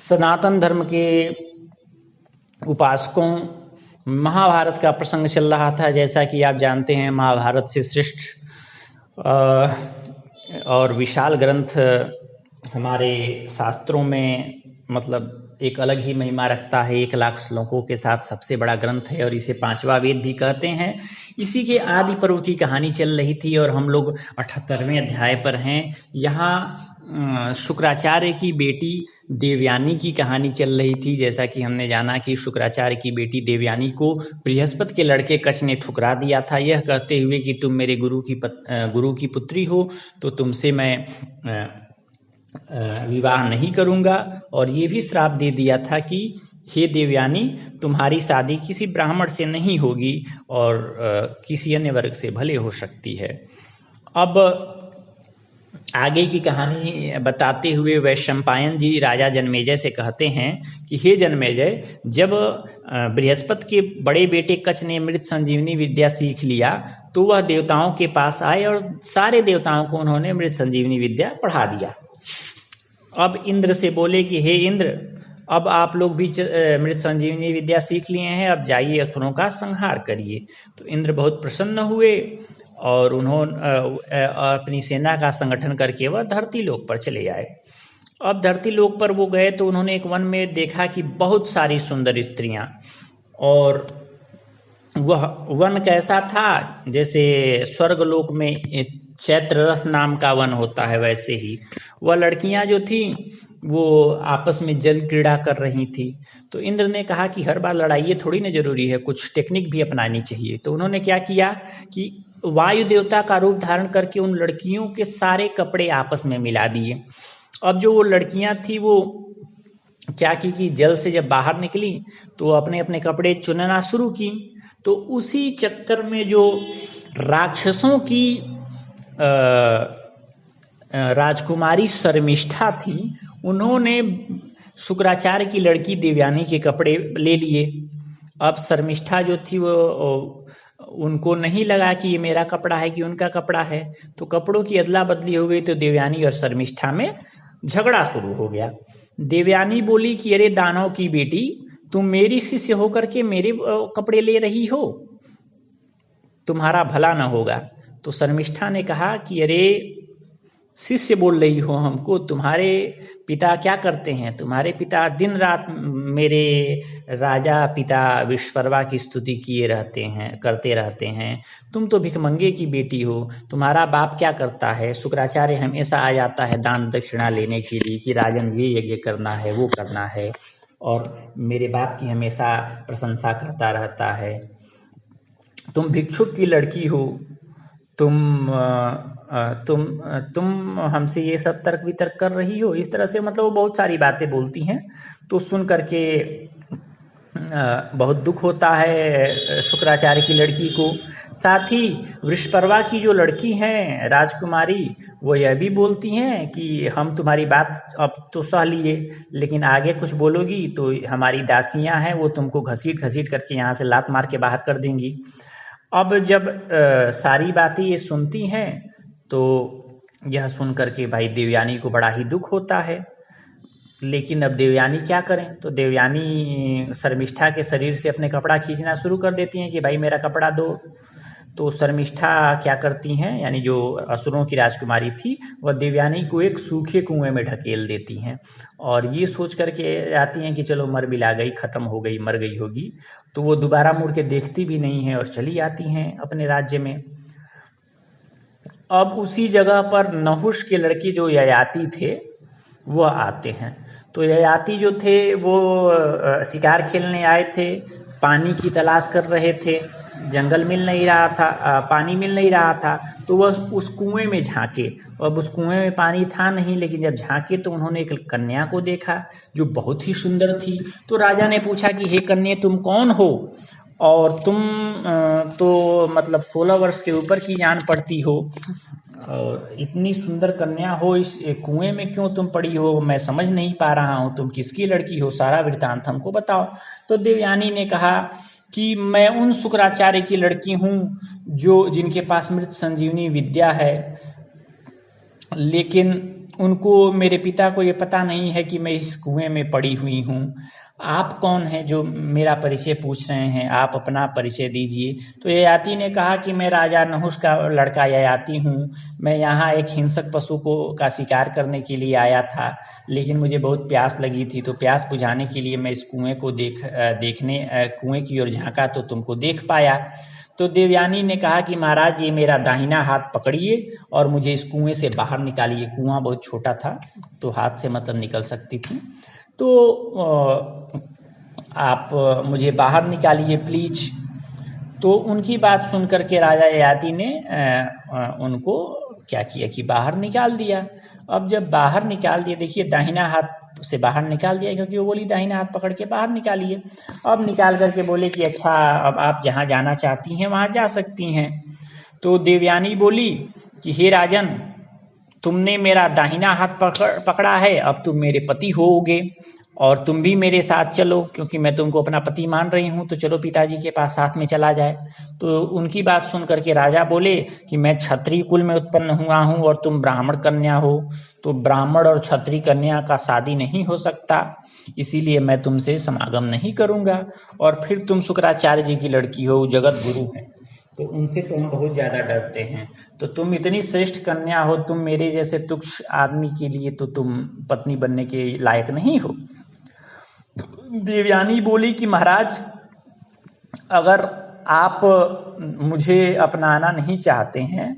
सनातन धर्म के उपासकों, महाभारत का प्रसंग चल रहा था। जैसा कि आप जानते हैं, महाभारत से श्रेष्ठ और विशाल ग्रंथ हमारे शास्त्रों में मतलब एक अलग ही महिमा रखता है। 1,00,000 श्लोकों के साथ सबसे बड़ा ग्रंथ है और इसे 5वां वेद भी कहते हैं। इसी के आदि पर्व की कहानी चल रही थी और हम लोग 78वें अध्याय पर हैं। यहाँ शुक्राचार्य की बेटी देवयानी की कहानी चल रही थी। जैसा कि हमने जाना कि शुक्राचार्य की बेटी देवयानी को बृहस्पति के लड़के कच ने ठुकरा दिया था, यह कहते हुए कि तुम मेरे गुरु की पुत्री हो, तो तुमसे मैं विवाह नहीं करूंगा। और ये भी श्राप दे दिया था कि हे देवयानी, तुम्हारी शादी किसी ब्राह्मण से नहीं होगी और किसी अन्य वर्ग से भले हो सकती है। अब आगे की कहानी बताते हुए वैशंपायन जी राजा जनमेजय से कहते हैं कि हे जनमेजय, जब बृहस्पति के बड़े बेटे कच ने मृत संजीवनी विद्या सीख लिया तो वह देवताओं के पास आए और सारे देवताओं को उन्होंने मृत संजीवनी विद्या पढ़ा दिया। अब इंद्र से बोले कि हे इंद्र, अब आप लोग भी मृत संजीवनी विद्या सीख लिए हैं, अब जाइए असुरों का संहार करिए। तो इंद्र बहुत प्रसन्न हुए और उन्होंने अपनी सेना का संगठन करके वह धरती लोक पर चले आए। अब धरती लोक पर वो गए तो उन्होंने एक वन में देखा कि बहुत सारी सुंदर स्त्रियां, और वह वन कैसा था, जैसे स्वर्गलोक में चैत्र रथ नाम का वन होता है, वैसे ही वह लड़कियां जो थी वो आपस में जल क्रीड़ा कर रही थी। तो इंद्र ने कहा कि हर बार लड़ाई थोड़ी ना जरूरी है, कुछ टेक्निक भी अपनानी चाहिए। तो उन्होंने क्या किया कि वायु देवता का रूप धारण करके उन लड़कियों के सारे कपड़े आपस में मिला दिए। अब जो वो लड़कियां थी वो क्या की कि जल से जब बाहर निकली तो अपने अपने कपड़े चुनना शुरू की। तो उसी चक्कर में जो राक्षसों की राजकुमारी शर्मिष्ठा थी, उन्होंने शुक्राचार्य की लड़की देवयानी के कपड़े ले लिए। अब शर्मिष्ठा जो थी वो उनको नहीं लगा कि ये मेरा कपड़ा है कि उनका कपड़ा है, तो कपड़ों की अदला बदली हो गई। तो देवयानी और शर्मिष्ठा में झगड़ा शुरू हो गया। देवयानी बोली कि अरे दानव की बेटी, तुम मेरी शिष्य होकर के मेरे कपड़े ले रही हो, तुम्हारा भला न होगा। तो शर्मिष्ठा ने कहा कि अरे शिष्य बोल रही हो हमको, तुम्हारे पिता क्या करते हैं? तुम्हारे पिता दिन रात मेरे राजा पिता विश्वकर्मा की स्तुति करते रहते हैं। तुम तो भिखमंगे की बेटी हो। तुम्हारा बाप क्या करता है? शुक्राचार्य हमेशा आ जाता है दान दक्षिणा लेने के लिए कि राजन ये यज्ञ करना है, वो करना है, और मेरे बाप की हमेशा प्रशंसा करता रहता है। तुम भिक्षुक की लड़की हो, तुम हमसे ये सब तर्क वितर्क कर रही हो। इस तरह से मतलब वो बहुत सारी बातें बोलती हैं। तो सुन करके बहुत दुख होता है शुक्राचार्य की लड़की को। साथ ही वृषपर्वा की जो लड़की हैं राजकुमारी, वो यह भी बोलती हैं कि हम तुम्हारी बात अब तो सह लिए, लेकिन आगे कुछ बोलोगी तो हमारी दासियां हैं वो तुमको घसीट घसीट करके यहाँ से लात मार के बाहर कर देंगी। अब जब सारी बातें ये सुनती हैं तो यह सुन करके भाई देवयानी को बड़ा ही दुख होता है। लेकिन अब देवयानी क्या करें? तो देवयानी शर्मिष्ठा के शरीर से अपने कपड़ा खींचना शुरू कर देती हैं कि भाई मेरा कपड़ा दो। तो शर्मिष्ठा क्या करती हैं, यानी जो असुरों की राजकुमारी थी, वह देवयानी को एक सूखे कुएं में ढकेल देती हैं और ये सोच करके आती हैं कि चलो मर मिला गई, खत्म हो गई, मर गई होगी। तो वो दोबारा मुड़ के देखती भी नहीं है और चली आती हैं अपने राज्य में। अब उसी जगह पर नहुष के लड़के जो ययाति थे वह आते हैं। तो ययाति जो थे वो शिकार खेलने आए थे, पानी की तलाश कर रहे थे, जंगल मिल नहीं रहा था, पानी मिल नहीं रहा था। तो वह उस कुएं में झांके। अब उस कुएं में पानी था नहीं, लेकिन जब झांके तो उन्होंने एक कन्या को देखा जो बहुत ही सुंदर थी। तो राजा ने पूछा कि हे कन्या, तुम कौन हो और तुम तो मतलब 16 वर्ष के ऊपर की जान पड़ती हो और इतनी सुंदर कन्या हो, इस कुएं में क्यों तुम पड़ी हो? मैं समझ नहीं पा रहा हूं, तुम किसकी लड़की हो? सारा वृत्तांत हमको बताओ। तो देवयानी ने कहा कि मैं उन शुक्राचार्य की लड़की हूं जो जिनके पास मृत संजीवनी विद्या है, लेकिन उनको, मेरे पिता को ये पता नहीं है कि मैं इस कुएं में पड़ी हुई हूँ। आप कौन हैं जो मेरा परिचय पूछ रहे हैं? आप अपना परिचय दीजिए। तो ययाति ने कहा कि मैं राजा नहुष का लड़का ययाति हूँ। मैं यहाँ एक हिंसक पशु का शिकार करने के लिए आया था, लेकिन मुझे बहुत प्यास लगी थी, तो प्यास बुझाने के लिए मैं इस कुएं को कुएं की ओर झांका तो तुमको देख पाया। तो देवयानी ने कहा कि महाराज, ये मेरा दाहिना हाथ पकड़िए और मुझे इस कुएं से बाहर निकालिए। कुआं बहुत छोटा था तो हाथ से मतलब निकल सकती थी। तो आप मुझे बाहर निकालिए प्लीज। तो उनकी बात सुन करके राजा ययाति ने उनको क्या किया कि बाहर निकाल दिया। अब जब बाहर निकाल दिया, देखिए दाहिना हाथ से बाहर निकाल दिया, क्योंकि वो बोली दाहिना हाथ पकड़ के बाहर निकालिए। अब निकाल करके बोले कि अच्छा, अब आप जहाँ जाना चाहती हैं वहाँ जा सकती हैं। तो देवयानी बोली कि हे राजन, तुमने मेरा दाहिना हाथ पकड़ा है, अब तुम मेरे पति होगे और तुम भी मेरे साथ चलो, क्योंकि मैं तुमको अपना पति मान रही हूँ, तो चलो पिताजी के पास साथ में चला जाए। तो उनकी बात सुन करके राजा बोले कि मैं क्षत्रिय कुल में उत्पन्न हुआ हूँ और तुम ब्राह्मण कन्या हो, तो ब्राह्मण और क्षत्रिय कन्या का शादी नहीं हो सकता, इसीलिए मैं तुमसे समागम नहीं करूँगा। और फिर तुम शुक्राचार्य जी की लड़की हो, जगत गुरु हैं, तो उनसे तो हम बहुत ज़्यादा डरते हैं। तो तुम इतनी श्रेष्ठ कन्या हो, तुम मेरे जैसे तुच्छ आदमी के लिए तो तुम पत्नी बनने के लायक नहीं हो। देवयानी बोली कि महाराज, अगर आप मुझे अपनाना नहीं चाहते हैं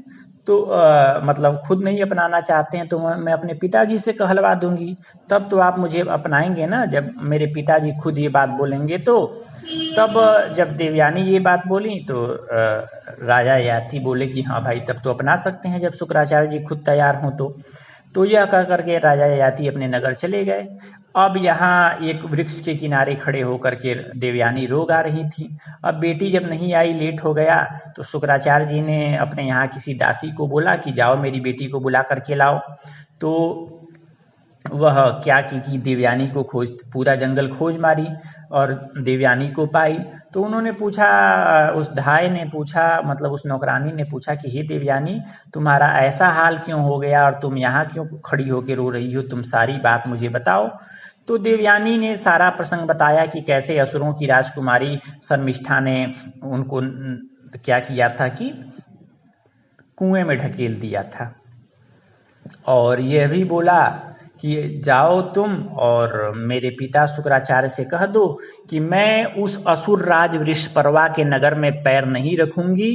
तो मतलब खुद नहीं अपनाना चाहते हैं, तो मैं अपने पिताजी से कहलवा दूंगी, तब तो आप मुझे अपनाएंगे ना, जब मेरे पिताजी खुद ये बात बोलेंगे तो। तब जब देवयानी ये बात बोली तो राजा ययाति बोले कि हाँ भाई, तब तो अपना सकते हैं, जब शुक्राचार्य जी खुद तैयार हों तो यह कह करके राजा ययाति अपने नगर चले गए। अब यहाँ एक वृक्ष के किनारे खड़े होकर के देवयानी रो गा रही थी। अब बेटी जब नहीं आई, लेट हो गया, तो शुक्राचार्य जी ने अपने यहाँ किसी दासी को बोला कि जाओ मेरी बेटी को बुला करके लाओ। तो वह क्या की देवयानी को पूरा जंगल खोज मारी और देवयानी को पाई। तो उन्होंने पूछा, उस धाय ने पूछा, मतलब उस नौकरानी ने पूछा कि हे देवयानी, तुम्हारा ऐसा हाल क्यों हो गया और तुम यहाँ क्यों खड़ी होकर रो रही हो, तुम सारी बात मुझे बताओ। तो देवयानी ने सारा प्रसंग बताया कि कैसे असुरों की राजकुमारी शर्मिष्ठा ने उनको क्या किया था कि कुएं में ढकेल दिया था, और यह भी बोला कि जाओ तुम और मेरे पिता शुक्राचार्य से कह दो कि मैं उस असुर राज वृषपर्वा के नगर में पैर नहीं रखूंगी।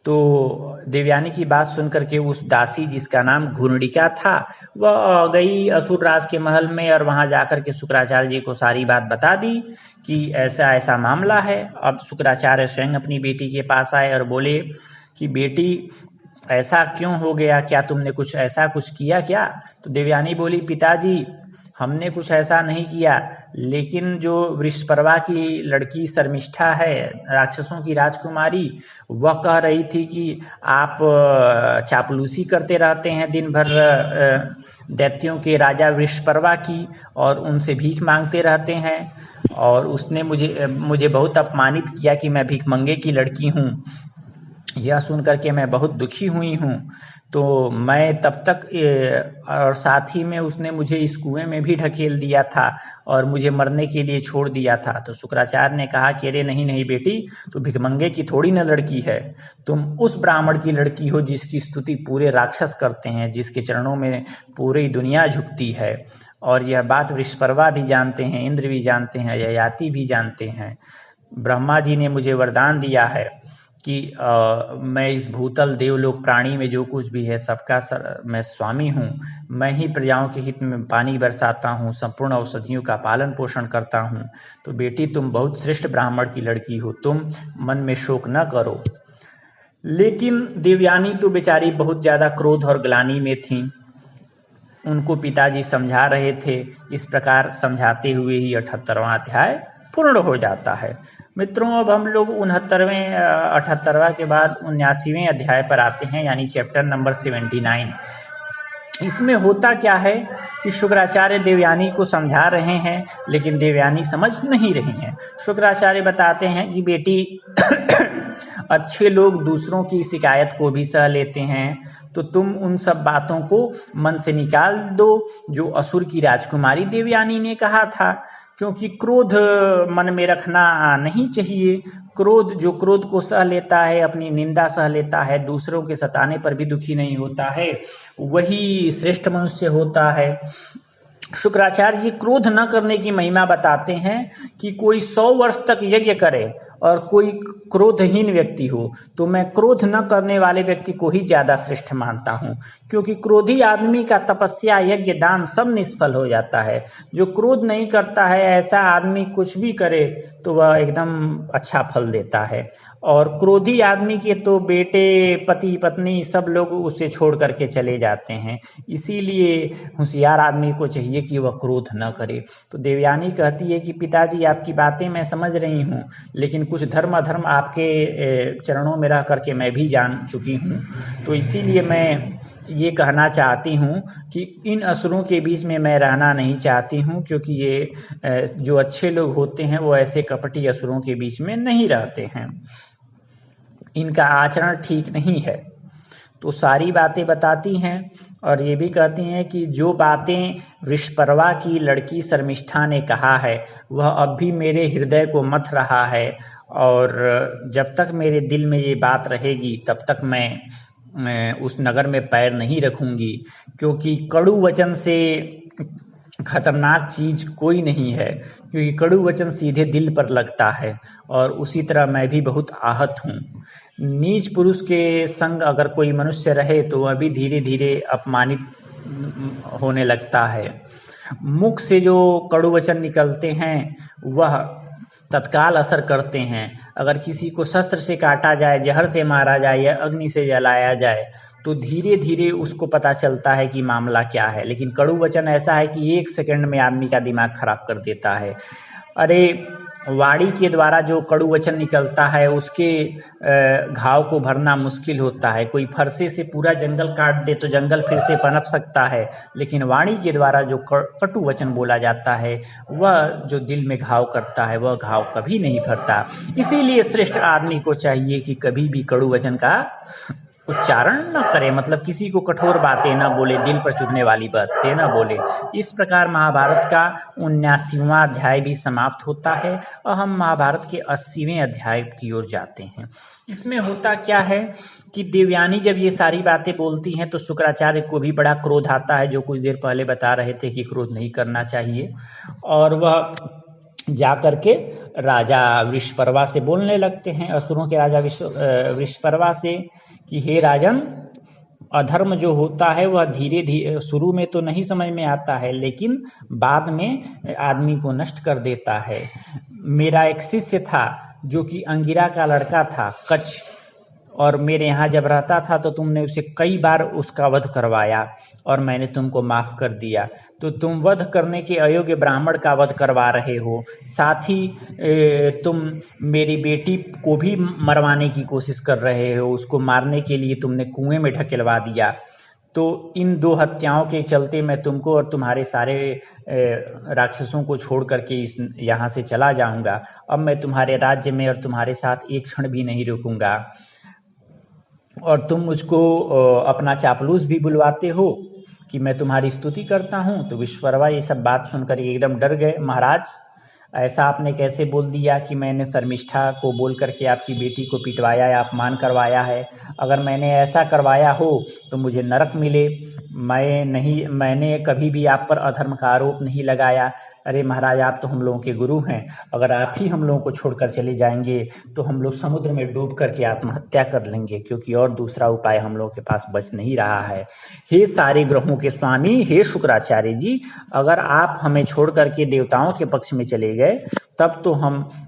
तो देवयानी की बात सुनकर के उस दासी, जिसका नाम घुर्णिका था, वह गई असुर राज के महल में और वहां जाकर के शुक्राचार्य जी को सारी बात बता दी कि ऐसा ऐसा मामला है। अब शुक्राचार्य स्वयं अपनी बेटी के पास आए और बोले कि बेटी, ऐसा क्यों हो गया, क्या तुमने कुछ किया क्या? तो देवयानी बोली, पिताजी हमने कुछ ऐसा नहीं किया, लेकिन जो वृषपर्वा की लड़की शर्मिष्ठा है, राक्षसों की राजकुमारी, वह कह रही थी कि आप चापलूसी करते रहते हैं दिन भर दैत्यों के राजा वृषपर्वा की और उनसे भीख मांगते रहते हैं, और उसने मुझे बहुत अपमानित किया कि मैं भिखमंगे की लड़की हूँ। यह सुन करके मैं बहुत दुखी हुई हूँ। तो मैं तब तक और साथ ही में उसने मुझे इस कुएं में भी ढकेल दिया था और मुझे मरने के लिए छोड़ दिया था। तो शुक्राचार्य ने कहा कि अरे नहीं नहीं बेटी, तो भिखमंगे की थोड़ी न लड़की है, तुम उस ब्राह्मण की लड़की हो जिसकी स्तुति पूरे राक्षस करते हैं, जिसके चरणों में पूरी दुनिया झुकती है। और यह बात वृषपर्वा भी जानते हैं, इंद्र भी जानते हैं, ययाति भी जानते हैं। ब्रह्मा जी ने मुझे वरदान दिया है कि मैं इस भूतल देवलोक प्राणी में जो कुछ भी है सबका मैं स्वामी हूँ। मैं ही प्रजाओं के हित में पानी बरसाता हूँ, संपूर्ण औषधियों का पालन पोषण करता हूँ। तो बेटी, तुम बहुत श्रेष्ठ ब्राह्मण की लड़की हो, तुम मन में शोक न करो। लेकिन देवयानी तो बेचारी बहुत ज़्यादा क्रोध और ग्लानि में थी। उनको पिताजी समझा रहे थे। इस प्रकार समझाते हुए ही 78वां अध्याय पूर्ण हो जाता है। मित्रों, अब हम लोग 78वां के बाद 79वें अध्याय पर आते हैं, यानी चैप्टर नंबर 79। इसमें होता क्या है कि शुक्राचार्य देवयानी को समझा रहे हैं, लेकिन देवयानी समझ नहीं रही हैं। शुक्राचार्य बताते हैं कि बेटी अच्छे लोग दूसरों की शिकायत को भी सह लेते हैं, तो तुम उन सब बातों को मन से निकाल दो जो असुर की राजकुमारी देवयानी ने कहा था, क्योंकि क्रोध मन में रखना नहीं चाहिए। जो क्रोध को सह लेता है, अपनी निंदा सह लेता है, दूसरों के सताने पर भी दुखी नहीं होता है, वही श्रेष्ठ मनुष्य होता है। शुक्राचार्य जी क्रोध न करने की महिमा बताते हैं कि कोई 100 वर्ष तक यज्ञ करे और कोई क्रोधहीन व्यक्ति हो, तो मैं क्रोध न करने वाले व्यक्ति को ही ज्यादा श्रेष्ठ मानता हूँ, क्योंकि क्रोधी आदमी का तपस्या, यज्ञ, दान सब निष्फल हो जाता है। जो क्रोध नहीं करता है, ऐसा आदमी कुछ भी करे तो वह एकदम अच्छा फल देता है। और क्रोधी आदमी के तो बेटे, पति, पत्नी सब लोग उसे छोड़ करके चले जाते हैं। इसीलिए होशियार आदमी को चाहिए कि वह क्रोध न करे। तो देवयानी कहती है कि पिताजी आपकी बातें मैं समझ रही हूँ, लेकिन कुछ धर्म अधर्म आपके चरणों में रह करके मैं भी जान चुकी हूँ, तो इसीलिए मैं ये कहना चाहती हूँ कि इन असुरों के बीच में मैं रहना नहीं चाहती हूँ, क्योंकि ये जो अच्छे लोग होते हैं वो ऐसे कपटी असुरों के बीच में नहीं रहते हैं, इनका आचरण ठीक नहीं है। तो सारी बातें बताती हैं और ये भी कहती हैं कि जो बातें वृषपर्वा की लड़की शर्मिष्ठा ने कहा है वह अब भी मेरे हृदय को मथ रहा है, और जब तक मेरे दिल में ये बात रहेगी तब तक मैं उस नगर में पैर नहीं रखूंगी, क्योंकि कड़ू वचन से खतरनाक चीज कोई नहीं है, क्योंकि कड़ू वचन सीधे दिल पर लगता है, और उसी तरह मैं भी बहुत आहत हूँ। नीच पुरुष के संग अगर कोई मनुष्य रहे तो वह भी धीरे धीरे अपमानित होने लगता है। मुख से जो कड़ू वचन निकलते हैं वह तत्काल असर करते हैं। अगर किसी को शस्त्र से काटा जाए, जहर से मारा जाए या अग्नि से जलाया जाए तो धीरे धीरे उसको पता चलता है कि मामला क्या है, लेकिन कड़ू वचन ऐसा है कि 1 सेकंड में आदमी का दिमाग खराब कर देता है। अरे वाणी के द्वारा जो कड़ू वचन निकलता है उसके घाव को भरना मुश्किल होता है। कोई फरसे से पूरा जंगल काट दे तो जंगल फिर से पनप सकता है, लेकिन वाणी के द्वारा जो कटु वचन बोला जाता है वह जो दिल में घाव करता है वह घाव कभी नहीं भरता। इसीलिए श्रेष्ठ आदमी को चाहिए कि कभी भी कड़ू वचन का उच्चारण न करे, मतलब किसी को कठोर बातें न बोले, दिल पर चुभने वाली बातें न बोले। इस प्रकार महाभारत का 79वां अध्याय भी समाप्त होता है और हम महाभारत के 80वें अध्याय की ओर जाते हैं। इसमें होता क्या है कि देवयानी जब ये सारी बातें बोलती हैं तो शुक्राचार्य को भी बड़ा क्रोध आता है, जो कुछ देर पहले बता रहे थे कि क्रोध नहीं करना चाहिए, और वह जा करके राजा वृषपर्वा से बोलने लगते हैं, असुरों के राजा वृषपर्वा से, कि हे राजन, अधर्म जो होता है वह धीरे धीरे शुरू में तो नहीं समझ में आता है, लेकिन बाद में आदमी को नष्ट कर देता है। मेरा एक शिष्य था जो कि अंगिरा का लड़का था, कच्छ, और मेरे यहाँ जब रहता था तो तुमने उसे कई बार उसका वध करवाया और मैंने तुमको माफ कर दिया। तो तुम वध करने के अयोग्य ब्राह्मण का वध करवा रहे हो, साथ ही तुम मेरी बेटी को भी मरवाने की कोशिश कर रहे हो, उसको मारने के लिए तुमने कुएं में ढकेलवा दिया। तो इन 2 हत्याओं के चलते मैं तुमको और तुम्हारे सारे राक्षसों को छोड़ करके यहाँ से चला जाऊंगा। अब मैं तुम्हारे राज्य में और तुम्हारे साथ एक क्षण भी नहीं रुकूंगा, और तुम मुझको अपना चापलूस भी बुलवाते हो कि मैं तुम्हारी स्तुति करता हूँ। तो विश्वकर्मा ये सब बात सुनकर एकदम डर गए। महाराज, ऐसा आपने कैसे बोल दिया कि मैंने शर्मिष्ठा को बोल करके आपकी बेटी को पिटवाया या अपमान करवाया है? अगर मैंने ऐसा करवाया हो तो मुझे नरक मिले। मैंने कभी भी आप पर अधर्म का आरोप नहीं लगाया। अरे महाराज, आप तो हम लोगों के गुरु हैं, अगर आप ही हम लोगों को छोड़कर चले जाएंगे तो हम लोग समुद्र में डूब करके आत्महत्या कर लेंगे, क्योंकि और दूसरा उपाय हम लोगों के पास बच नहीं रहा है। हे सारे ग्रहों के स्वामी, हे शुक्राचार्य जी, अगर आप हमें छोड़ करके देवताओं के पक्ष में चले गए तब तो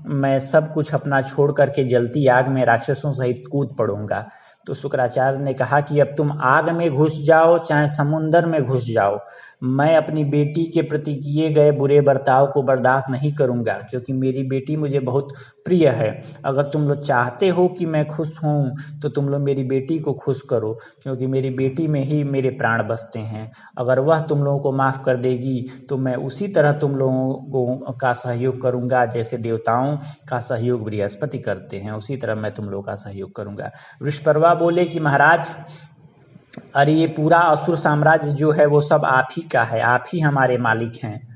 मैं सब कुछ अपना छोड़ करके जलती आग में राक्षसों सहित कूद पड़ूंगा। तो शुक्राचार्य ने कहा कि अब तुम आग में घुस जाओ चाहे समुद्र में घुस जाओ, मैं अपनी बेटी के प्रति किए गए बुरे बर्ताव को बर्दाश्त नहीं करूंगा, क्योंकि मेरी बेटी मुझे बहुत प्रिय है। अगर तुम लोग चाहते हो कि मैं खुश हूं तो तुम लोग मेरी बेटी को खुश करो, क्योंकि मेरी बेटी में ही मेरे प्राण बसते हैं। अगर वह तुम लोगों को माफ कर देगी तो मैं उसी तरह तुम लोगों का सहयोग करूंगा, जैसे देवताओं का सहयोग बृहस्पति करते हैं, उसी तरह मैं तुम लोगों का सहयोग करूंगा। वृषपर्वा बोले कि महाराज, अरे ये पूरा असुर साम्राज्य जो है वो सब आप ही का है, आप ही हमारे मालिक हैं।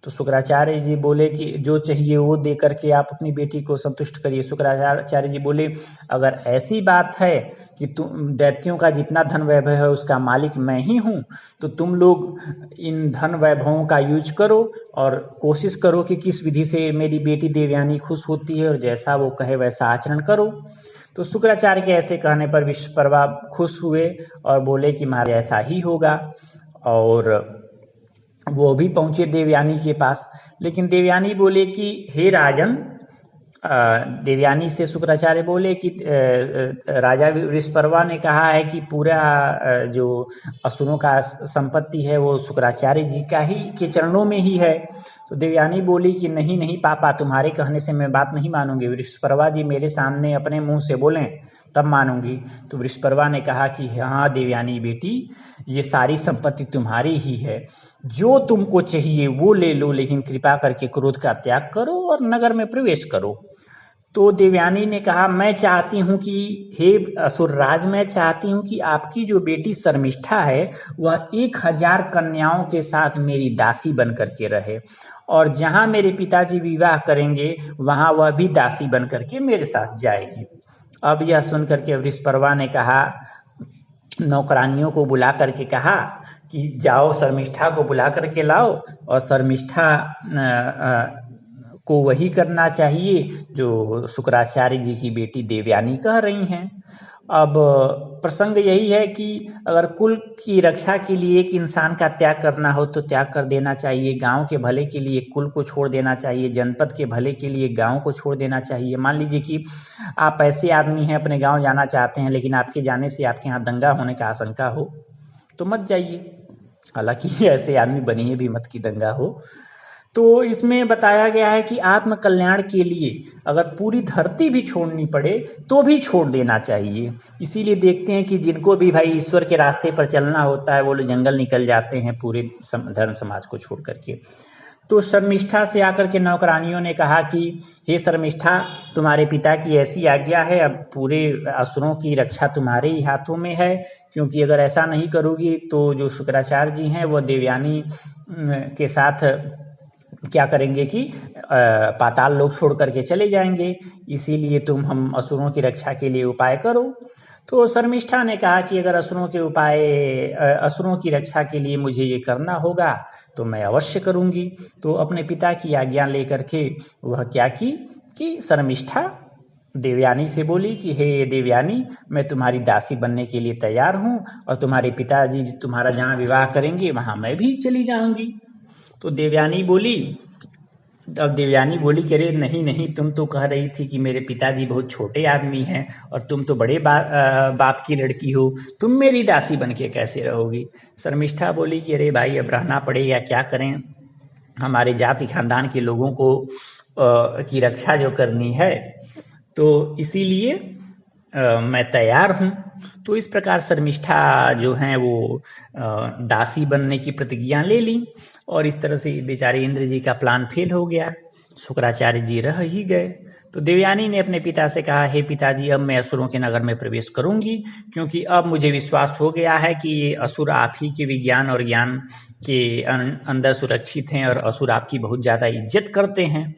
तो शुक्राचार्य जी बोले कि जो चाहिए वो दे करके आप अपनी बेटी को संतुष्ट करिए। शुक्राचार्य जी बोले अगर ऐसी बात है कि तुम दैत्यों का जितना धन वैभव है उसका मालिक मैं ही हूँ, तो तुम लोग इन धन वैभवों का यूज करो और कोशिश करो कि किस विधि से मेरी बेटी देवयानी खुश होती है और जैसा वो कहे वैसा आचरण करो। तो शुक्राचार्य के ऐसे कहने पर विश्वकर्मा खुश हुए और बोले कि महाराज ऐसा ही होगा। और वो भी पहुंचे देवयानी के पास, लेकिन देवयानी बोले कि हे राजन, देवयानी से शुक्राचार्य बोले कि राजा विश्वकर्मा ने कहा है कि पूरा जो असुरों का संपत्ति है वो शुक्राचार्य जी का ही के चरणों में ही है। तो देवयानी बोली कि नहीं नहीं पापा, तुम्हारे कहने से मैं बात नहीं मानूंगी, विश्वकर्मा जी मेरे सामने अपने मुंह से बोलें तब मानूंगी। तो विश्वकर्मा ने कहा कि हाँ देवयानी बेटी, ये सारी संपत्ति तुम्हारी ही है, जो तुमको चाहिए वो ले लो, लेकिन कृपा करके क्रोध का त्याग करो और नगर में प्रवेश करो। तो देवयानी ने कहा मैं चाहती हूँ कि हे असुरराज, मैं चाहती हूँ कि आपकी जो बेटी शर्मिष्ठा है वह 1000 कन्याओं के साथ मेरी दासी बन करके रहे, और जहाँ मेरे पिताजी विवाह करेंगे वहाँ वह भी दासी बन करके मेरे साथ जाएगी। अब यह सुनकर के विश्वकर्मा ने कहा, नौकरानियों को बुला करके कहा कि जाओ शर्मिष्ठा को बुला करके लाओ, और शर्मिष्ठा को वही करना चाहिए जो शुक्राचार्य जी की बेटी देवयानी कह रही हैं। अब प्रसंग यही है कि अगर कुल की रक्षा के लिए एक इंसान का त्याग करना हो तो त्याग कर देना चाहिए, गांव के भले के लिए कुल को छोड़ देना चाहिए, जनपद के भले के लिए गांव को छोड़ देना चाहिए। मान लीजिए कि आप ऐसे आदमी हैं अपने गांव जाना चाहते हैं, लेकिन आपके जाने से आपके यहाँ दंगा होने का आशंका हो तो मत जाइए, हालांकि ऐसे आदमी बनिए भी मत कि दंगा हो। तो इसमें बताया गया है कि आत्म कल्याण के लिए अगर पूरी धरती भी छोड़नी पड़े तो भी छोड़ देना चाहिए। इसीलिए देखते हैं कि जिनको भी भाई ईश्वर के रास्ते पर चलना होता है वो लोग जंगल निकल जाते हैं पूरे धर्म समाज को छोड़ करके। तो शर्मिष्ठा से आकर के नौकरानियों ने कहा कि हे शर्मिष्ठा, तुम्हारे पिता की ऐसी आज्ञा है, अब पूरे असुरों की रक्षा तुम्हारे ही हाथों में है, क्योंकि अगर ऐसा नहीं करोगी तो जो शुक्राचार्य जी हैं वो देवयानी के साथ क्या करेंगे कि पाताल लोक छोड़ करके चले जाएंगे, इसीलिए तुम हम असुरों की रक्षा के लिए उपाय करो। तो शर्मिष्ठा ने कहा कि अगर असुरों की रक्षा के लिए मुझे ये करना होगा तो मैं अवश्य करूंगी। तो अपने पिता की आज्ञा लेकर के वह क्या की कि शर्मिष्ठा देवयानी से बोली कि हे देवयानी, मैं तुम्हारी दासी बनने के लिए तैयार हूँ, और तुम्हारे पिताजी तुम्हारा जहाँ विवाह करेंगे वहाँ मैं भी चली जाऊंगी। तो देवयानी बोली कि अरे नहीं नहीं, तुम तो कह रही थी कि मेरे पिताजी बहुत छोटे आदमी हैं और तुम तो बड़े बाप की लड़की हो, तुम मेरी दासी बन के कैसे रहोगी। शर्मिष्ठा बोली कि अरे भाई अब रहना पड़ेगा, क्या करें, हमारे जाति खानदान के लोगों को की रक्षा जो करनी है तो इसीलिए मैं तैयार हूँ। तो इस प्रकार शर्मिष्ठा जो हैं वो दासी बनने की प्रतिज्ञा ले ली, और इस तरह से बेचारे इंद्र जी का प्लान फेल हो गया, शुक्राचार्य जी रह ही गए। तो देवयानी ने अपने पिता से कहा, हे पिताजी, अब मैं असुरों के नगर में प्रवेश करूंगी, क्योंकि अब मुझे विश्वास हो गया है कि ये असुर आप ही के विज्ञान और ज्ञान के अंदर सुरक्षित हैं और असुर आपकी बहुत ज़्यादा इज्जत करते हैं।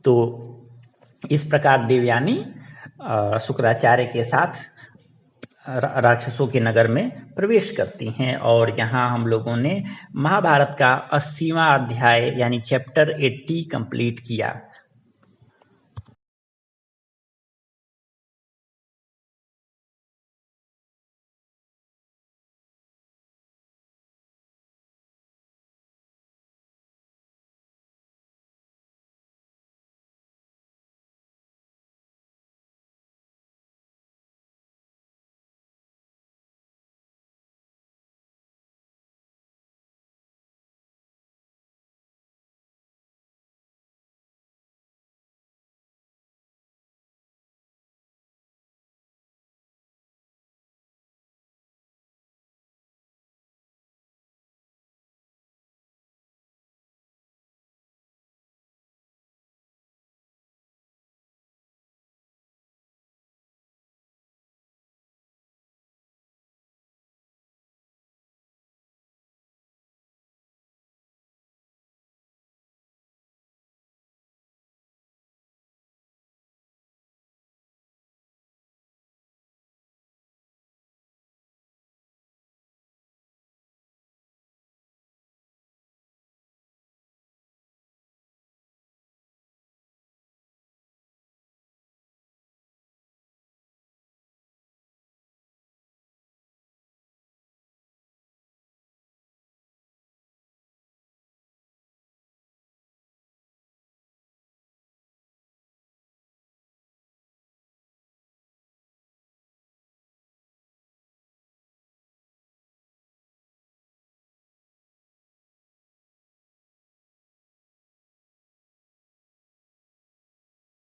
तो इस प्रकार देवयानी शुक्राचार्य के साथ राक्षसों के नगर में प्रवेश करती हैं। और यहाँ हम लोगों ने महाभारत का 80वां अध्याय यानी चैप्टर 80 कंप्लीट किया।